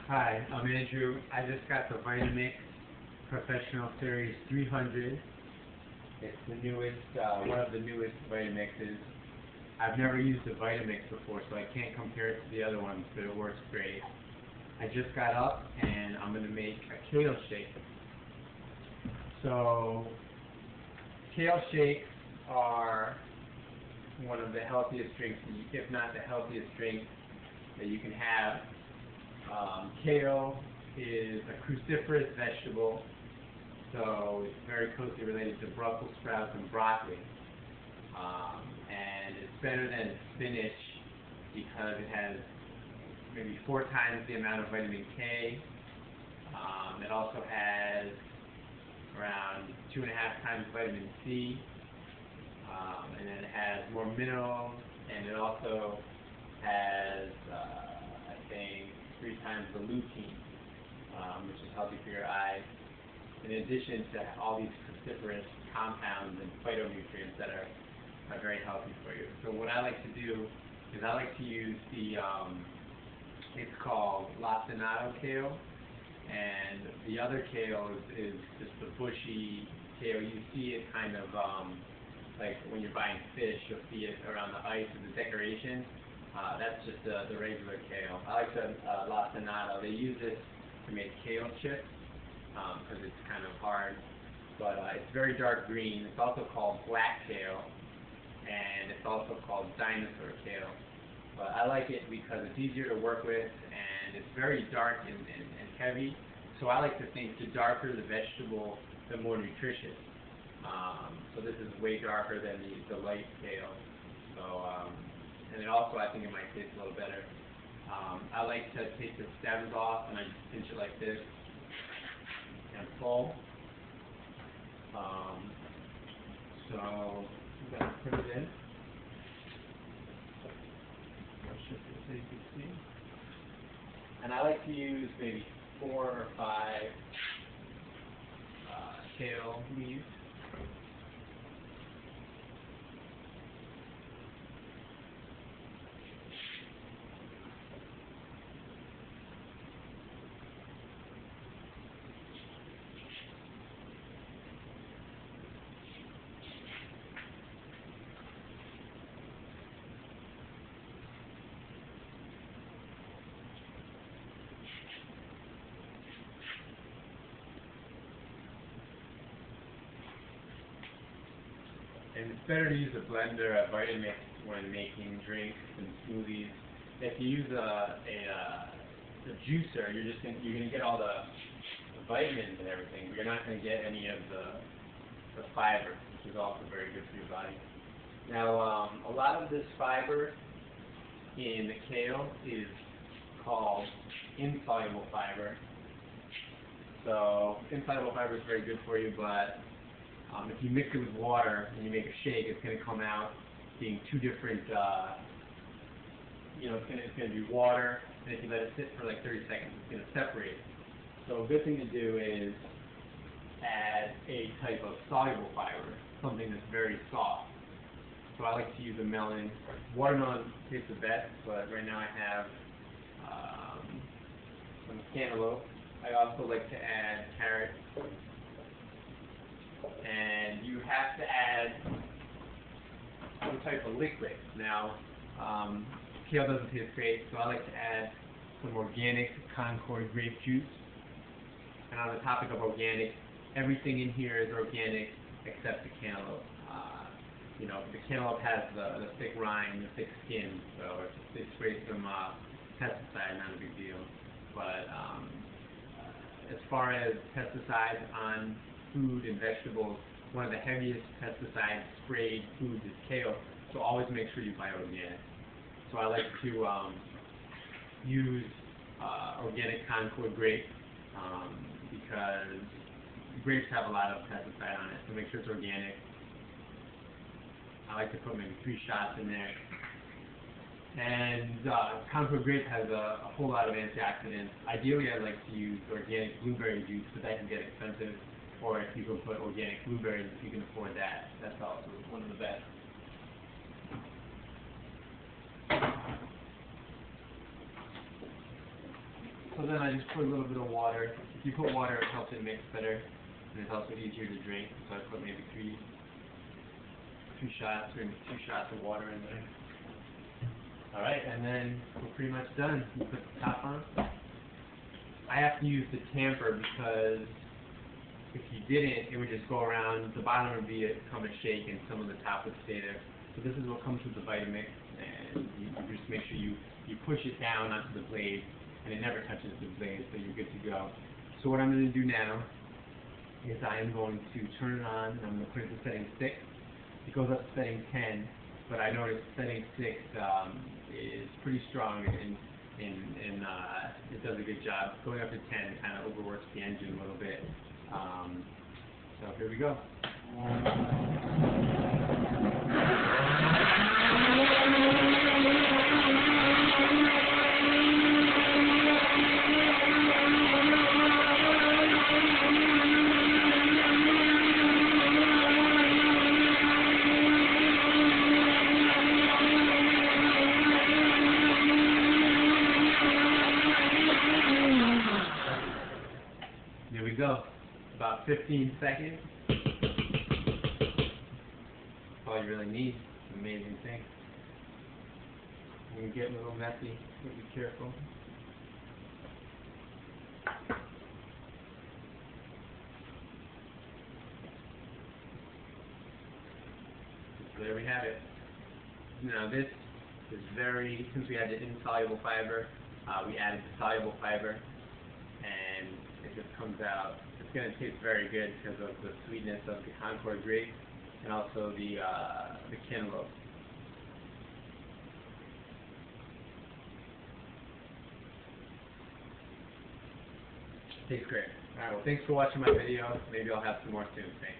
Hi, I'm Andrew. I just got the Vitamix Professional Series 300. It's the newest, one of the newest Vitamixes. I've never used a Vitamix before, so I can't compare it to the other ones, but it works great. I just got up and I'm going to make a kale shake. So, kale shakes are one of the healthiest drinks, if not the healthiest drink that you can have. Kale is a cruciferous vegetable, so it's very closely related to Brussels sprouts and broccoli. And it's better than spinach because it has maybe 4 times the amount of vitamin K. It also has around 2.5 times vitamin C. And then it has more minerals, and it also has, I think, 3 times the lutein, which is healthy for your eyes, in addition to all these cruciferous compounds and phytonutrients that are very healthy for you. So what I like to do is I like to use the, it's called lacinato kale, and the other kale is just the bushy kale. You see it kind of like when you're buying fish, you'll see it around the ice as a decoration. That's just the regular kale. I like the lacinato. They use this to make kale chips because it's kind of hard, but it's very dark green. It's also called black kale, and it's also called dinosaur kale. But I like it because it's easier to work with, and it's very dark and heavy. So I like to think the darker the vegetable, the more nutritious. So this is way darker than the light kale. So and it also, I think it might taste a little better. I like to take the stems off, and I just pinch it like this and pull. So I'm going to put it in. I'll shift it so you can see. And I like to use maybe 4 or 5 kale leaves. And it's better to use a blender, a Vitamix, when making drinks and smoothies. If you use a juicer, you're gonna get all the vitamins and everything, but you're not gonna get any of the fiber, which is also very good for your body. Now, a lot of this fiber in the kale is called insoluble fiber. So insoluble fiber is very good for you, but if you mix it with water and you make a shake, it's going to come out being 2 different, it's going to be water, and if you let it sit for like 30 seconds, it's going to separate. So a good thing to do is add a type of soluble fiber, something that's very soft. So I like to use a melon. Watermelon tastes the best, but right now I have some cantaloupe. I also like to add carrot. And you have to add some type of liquid. Now, kale doesn't taste great, so I like to add some organic Concord grape juice. And on the topic of organic, everything in here is organic except the cantaloupe. The cantaloupe has the thick rind, the thick skin, so if they spray some pesticide, not a big deal. But as far as pesticides on food and vegetables, one of the heaviest pesticide sprayed foods is kale, so always make sure you buy organic. So I like to use organic Concord grape because grapes have a lot of pesticide on it, so make sure it's organic. I like to put maybe 3 shots in there. And Concord grape has a whole lot of antioxidants. Ideally, I like to use organic blueberry juice, but that can get expensive. Or if you can put organic blueberries, if you can afford that, that's also one of the best. So then I just put a little bit of water. If you put water, it helps it mix better, and it's also easier to drink. So I put maybe three shots, or maybe 2 shots of water in there. All right, and then we're pretty much done. You put the top on. I have to use the tamper because if you didn't, it would just go around. The bottom would become a shake, and some of the top would stay there. So this is what comes with the Vitamix, and you just make sure you push it down onto the blade, and it never touches the blade, so you're good to go. So what I'm going to do now is I am going to turn it on, and I'm going to put it to setting 6. It goes up to setting 10, but I noticed setting 6 is pretty strong, and it does a good job. Going up to 10 kind of overworks the engine a little bit. So here we go. There we go. About 15 seconds. That's all you really need. It's an amazing thing. You can get a little messy, but be careful. So there we have it. Now this is since we had the insoluble fiber, we added the soluble fiber, and it just comes out. It's going to taste very good because of the sweetness of the Concord grape and also the Cantaloupe. Tastes great. Alright, well thanks for watching my video. Maybe I'll have some more soon. Thanks.